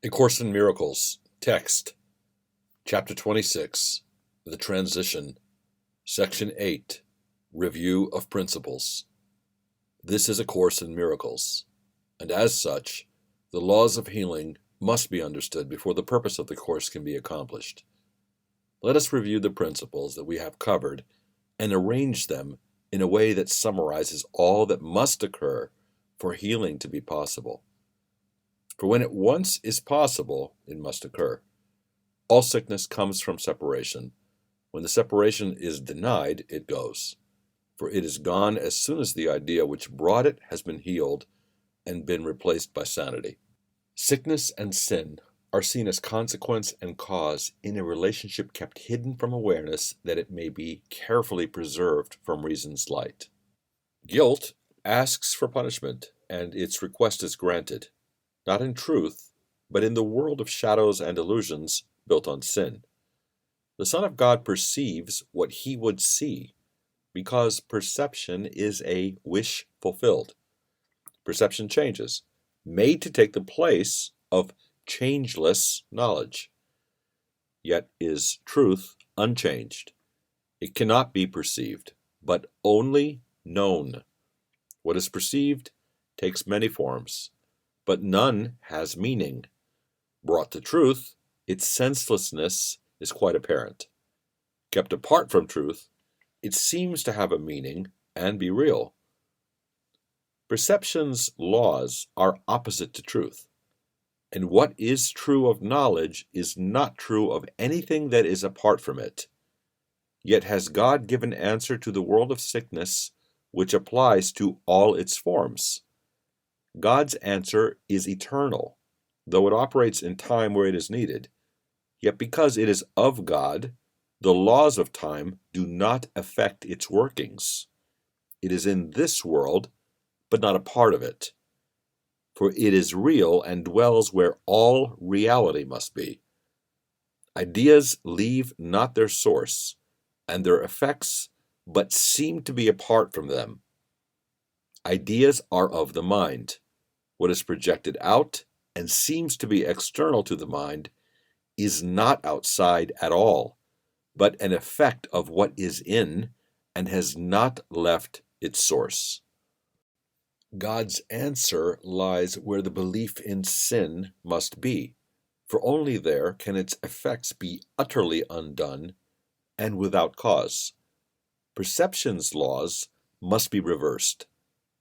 A Course in Miracles, Text, Chapter 26, The Transition, Section 8, Review of Principles. This is a Course in Miracles, and as such, the laws of healing must be understood before the purpose of the Course can be accomplished. Let us review the principles that we have covered and arrange them in a way that summarizes all that must occur for healing to be possible. For when it once is possible, it must occur. All sickness comes from separation. When the separation is denied, it goes. For it is gone as soon as the idea which brought it has been healed and been replaced by sanity. Sickness and sin are seen as consequence and cause in a relationship kept hidden from awareness that it may be carefully preserved from reason's light. Guilt asks for punishment, and its request is granted. Not in truth, but in the world of shadows and illusions built on sin. The Son of God perceives what he would see, because perception is a wish fulfilled. Perception changes, made to take the place of changeless knowledge. Yet is truth unchanged. It cannot be perceived, but only known. What is perceived takes many forms, but none has meaning. Brought to truth, its senselessness is quite apparent. Kept apart from truth, it seems to have a meaning and be real. Perception's laws are opposite to truth, and what is true of knowledge is not true of anything that is apart from it. Yet has God given answer to the world of sickness, which applies to all its forms. God's answer is eternal, though it operates in time where it is needed. Yet because it is of God, the laws of time do not affect its workings. It is in this world, but not a part of it. For it is real and dwells where all reality must be. Ideas leave not their source, and their effects but seem to be apart from them. Ideas are of the mind. What is projected out and seems to be external to the mind is not outside at all, but an effect of what is in and has not left its source. God's answer lies where the belief in sin must be, for only there can its effects be utterly undone and without cause. Perception's laws must be reversed,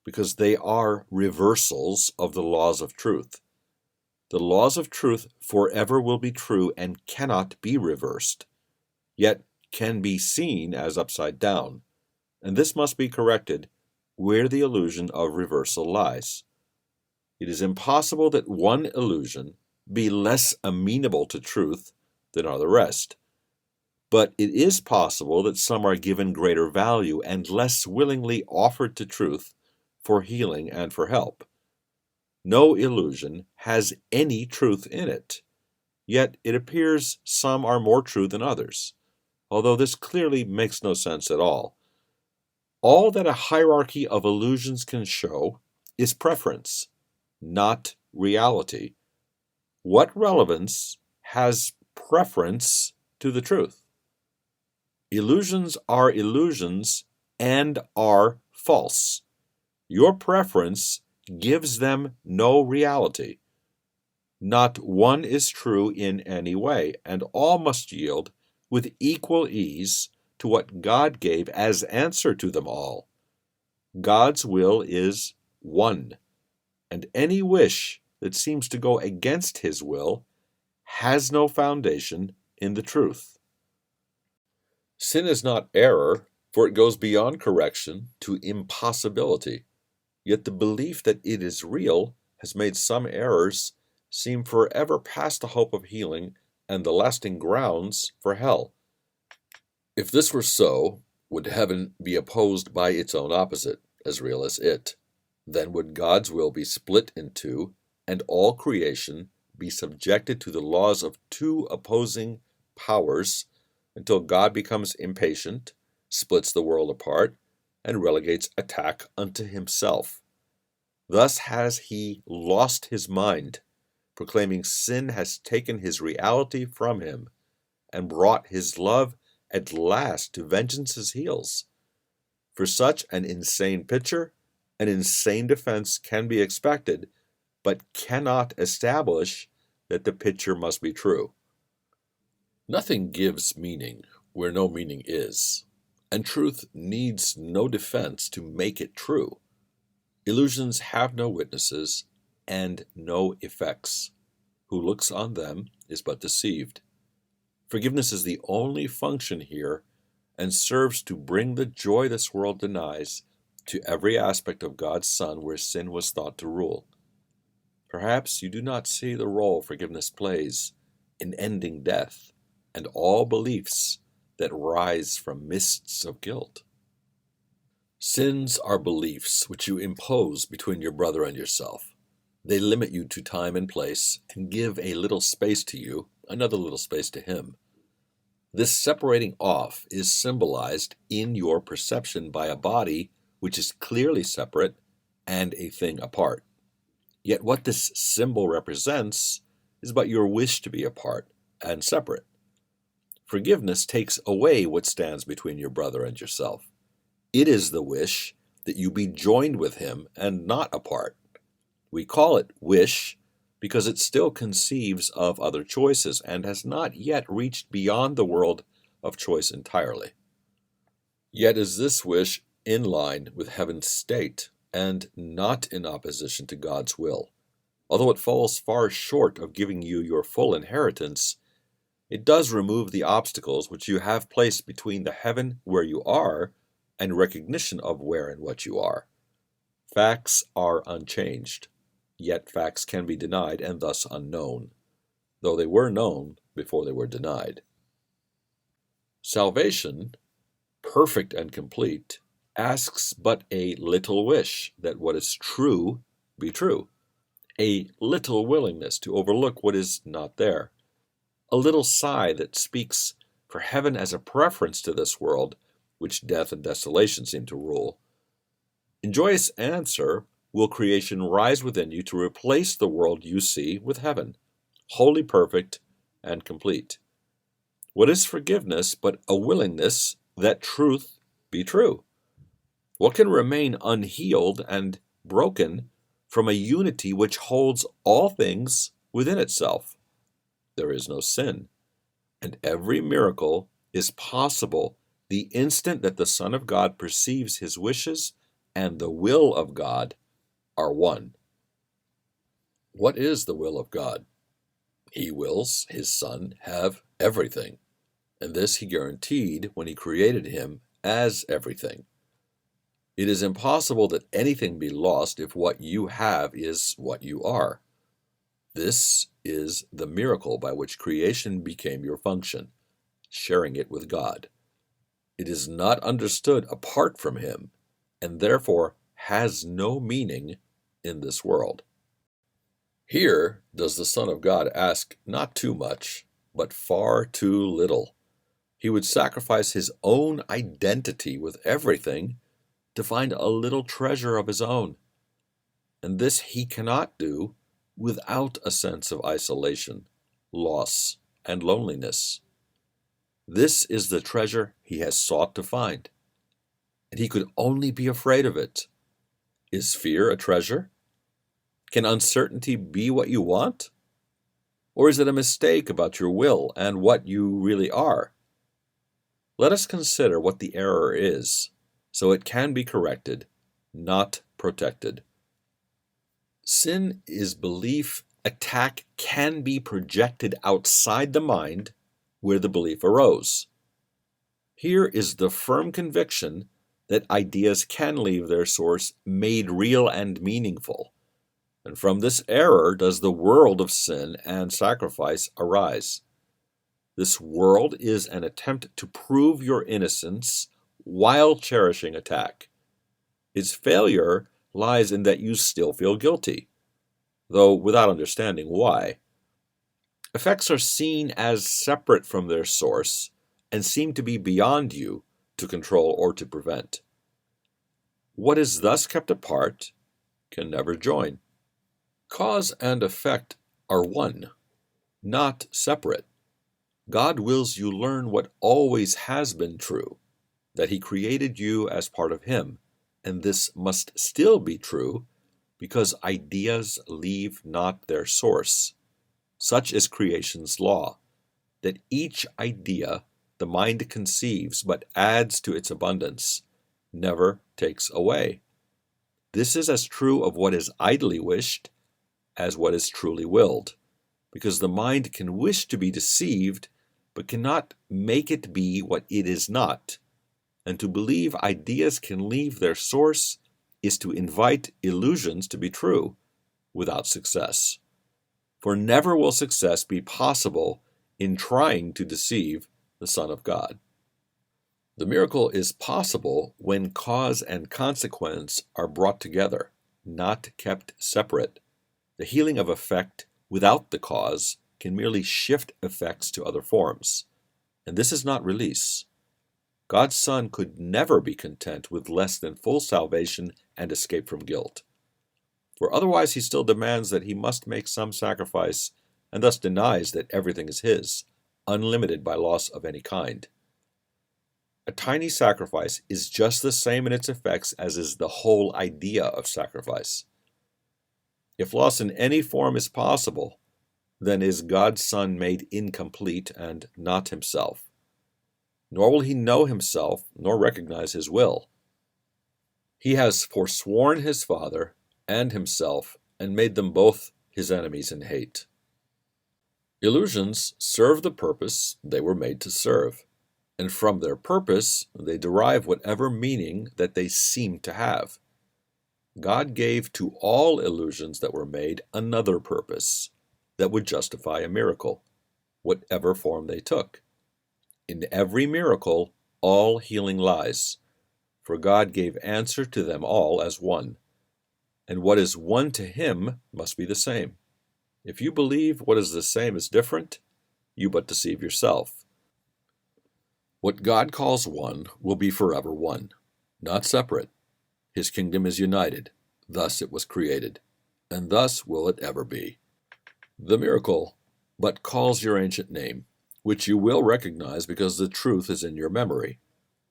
because they are reversals of the laws of truth. The laws of truth forever will be true and cannot be reversed, yet can be seen as upside down, and this must be corrected where the illusion of reversal lies. It is impossible that one illusion be less amenable to truth than are the rest, but it is possible that some are given greater value and less willingly offered to truth for healing and for help. No illusion has any truth in it, yet it appears some are more true than others, although this clearly makes no sense at all. All that a hierarchy of illusions can show is preference, not reality. What relevance has preference to the truth? Illusions are illusions and are false. Your preference gives them no reality. Not one is true in any way, and all must yield with equal ease to what God gave as answer to them all. God's will is one, and any wish that seems to go against his will has no foundation in the truth. Sin is not error, for it goes beyond correction to impossibility. Yet the belief that it is real has made some errors seem forever past the hope of healing and the lasting grounds for hell. If this were so, would heaven be opposed by its own opposite, as real as it? Then would God's will be split in two, and all creation be subjected to the laws of two opposing powers until God becomes impatient, splits the world apart, and relegates attack unto himself. Thus has he lost his mind, proclaiming sin has taken his reality from him and brought his love at last to vengeance's heels. For such an insane picture, an insane defense can be expected, but cannot establish that the picture must be true. Nothing gives meaning where no meaning is, and truth needs no defense to make it true. Illusions have no witnesses and no effects. Who looks on them is but deceived. Forgiveness is the only function here and serves to bring the joy this world denies to every aspect of God's Son where sin was thought to rule. Perhaps you do not see the role forgiveness plays in ending death and all beliefs that rise from mists of guilt. Sins are beliefs which you impose between your brother and yourself. They limit you to time and place and give a little space to you, another little space to him. This separating off is symbolized in your perception by a body which is clearly separate and a thing apart. Yet what this symbol represents is but your wish to be apart and separate. Forgiveness takes away what stands between your brother and yourself. It is the wish that you be joined with him and not apart. We call it wish because it still conceives of other choices and has not yet reached beyond the world of choice entirely. Yet is this wish in line with heaven's state and not in opposition to God's will. Although it falls far short of giving you your full inheritance, it does remove the obstacles which you have placed between the heaven where you are and recognition of where and what you are. Facts are unchanged, yet facts can be denied and thus unknown, though they were known before they were denied. Salvation, perfect and complete, asks but a little wish that what is true be true, a little willingness to overlook what is not there, a little sigh that speaks for heaven as a preference to this world, which death and desolation seem to rule. In joyous answer will creation rise within you to replace the world you see with heaven, wholly perfect and complete. What is forgiveness but a willingness that truth be true? What can remain unhealed and broken from a unity which holds all things within itself? There is no sin, and every miracle is possible the instant that the Son of God perceives his wishes and the will of God are one. What is the will of God? He wills his Son have everything, and this he guaranteed when he created him as everything. It is impossible that anything be lost if what you have is what you are. This is the miracle by which creation became your function, sharing it with God. It is not understood apart from him, and therefore has no meaning in this world. Here does the Son of God ask not too much, but far too little. He would sacrifice his own identity with everything to find a little treasure of his own. And this he cannot do without a sense of isolation, loss, and loneliness. This is the treasure he has sought to find, and he could only be afraid of it. Is fear a treasure? Can uncertainty be what you want? Or is it a mistake about your will and what you really are? Let us consider what the error is, so it can be corrected, not protected. Sin is belief attack can be projected outside the mind where the belief arose. Here is the firm conviction that ideas can leave their source made real and meaningful. And from this error does the world of sin and sacrifice arise. This world is an attempt to prove your innocence while cherishing attack. Its failure lies in that you still feel guilty, though without understanding why. Effects are seen as separate from their source and seem to be beyond you to control or to prevent. What is thus kept apart can never join. Cause and effect are one, not separate. God wills you learn what always has been true, that He created you as part of Him, and this must still be true because ideas leave not their source. Such is creation's law, that each idea the mind conceives but adds to its abundance, never takes away. This is as true of what is idly wished as what is truly willed, because the mind can wish to be deceived, but cannot make it be what it is not. And to believe ideas can leave their source is to invite illusions to be true, without success. For never will success be possible in trying to deceive the Son of God. The miracle is possible when cause and consequence are brought together, not kept separate. The healing of effect without the cause can merely shift effects to other forms, and this is not release. God's Son could never be content with less than full salvation and escape from guilt. For otherwise He still demands that He must make some sacrifice, and thus denies that everything is His, unlimited by loss of any kind. A tiny sacrifice is just the same in its effects as is the whole idea of sacrifice. If loss in any form is possible, then is God's Son made incomplete and not Himself. Nor will He know Himself, nor recognize His will. He has forsworn His Father and Himself, and made them both His enemies in hate. Illusions serve the purpose they were made to serve, and from their purpose they derive whatever meaning that they seem to have. God gave to all illusions that were made another purpose that would justify a miracle, whatever form they took. In every miracle, all healing lies, for God gave answer to them all as one. And what is one to Him must be the same. If you believe what is the same is different, you but deceive yourself. What God calls one will be forever one, not separate. His kingdom is united, thus it was created, and thus will it ever be. The miracle but calls your ancient name, which you will recognize because the truth is in your memory,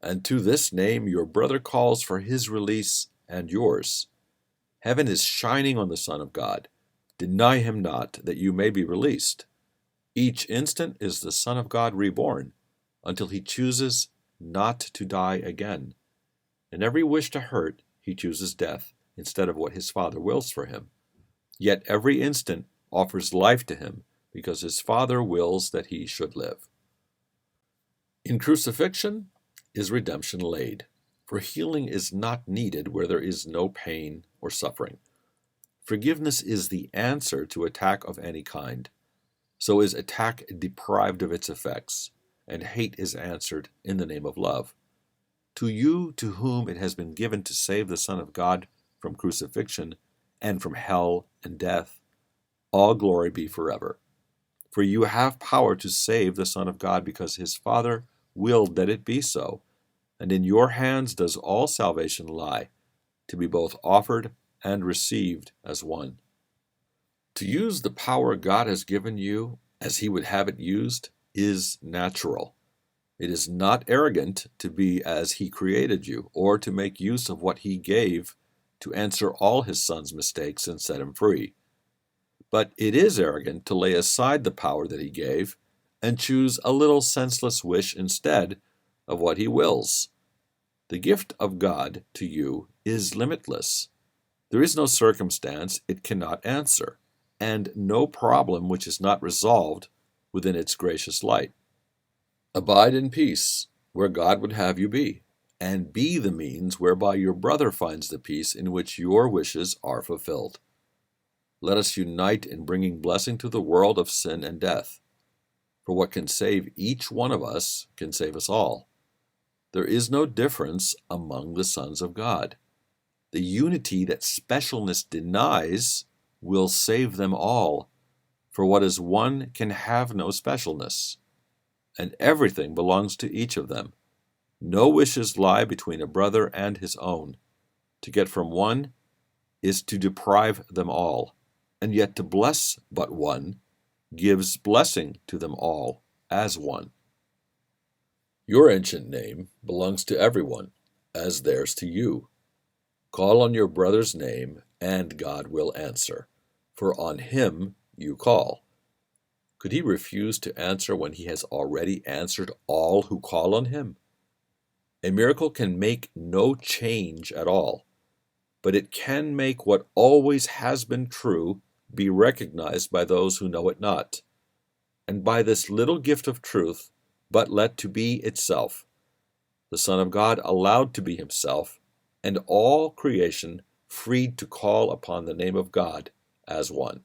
and to this name your brother calls for his release and yours. Heaven is shining on the Son of God. Deny Him not, that you may be released. Each instant is the Son of God reborn, until He chooses not to die again. In every wish to hurt, He chooses death instead of what His Father wills for Him. Yet every instant offers life to Him, because His Father wills that He should live. In crucifixion is redemption laid, for healing is not needed where there is no pain or suffering. Forgiveness is the answer to attack of any kind. So is attack deprived of its effects, and hate is answered in the name of love. To you to whom it has been given to save the Son of God from crucifixion and from hell and death, all glory be forever. For you have power to save the Son of God because His Father willed that it be so, and in your hands does all salvation lie, to be both offered and received as one. To use the power God has given you as He would have it used is natural. It is not arrogant to be as He created you, or to make use of what He gave to answer all His Son's mistakes and set Him free. But it is arrogant to lay aside the power that He gave and choose a little senseless wish instead of what He wills. The gift of God to you is limitless. There is no circumstance it cannot answer, and no problem which is not resolved within its gracious light. Abide in peace, where God would have you be, and be the means whereby your brother finds the peace in which your wishes are fulfilled. Let us unite in bringing blessing to the world of sin and death, for what can save each one of us can save us all. There is no difference among the sons of God. The unity that specialness denies will save them all, for what is one can have no specialness, and everything belongs to each of them. No wishes lie between a brother and his own. To get from one is to deprive them all. and yet to bless but one gives blessing to them all as one. Your ancient name belongs to everyone, as theirs to you. Call on your brother's name, and God will answer, for on him you call. Could he refuse to answer when he has already answered all who call on him? A miracle can make no change at all, but it can make what always has been true be recognized by those who know it not. And by this little gift of truth, but let to be itself, the Son of God allowed to be himself, and all creation freed to call upon the name of God as one.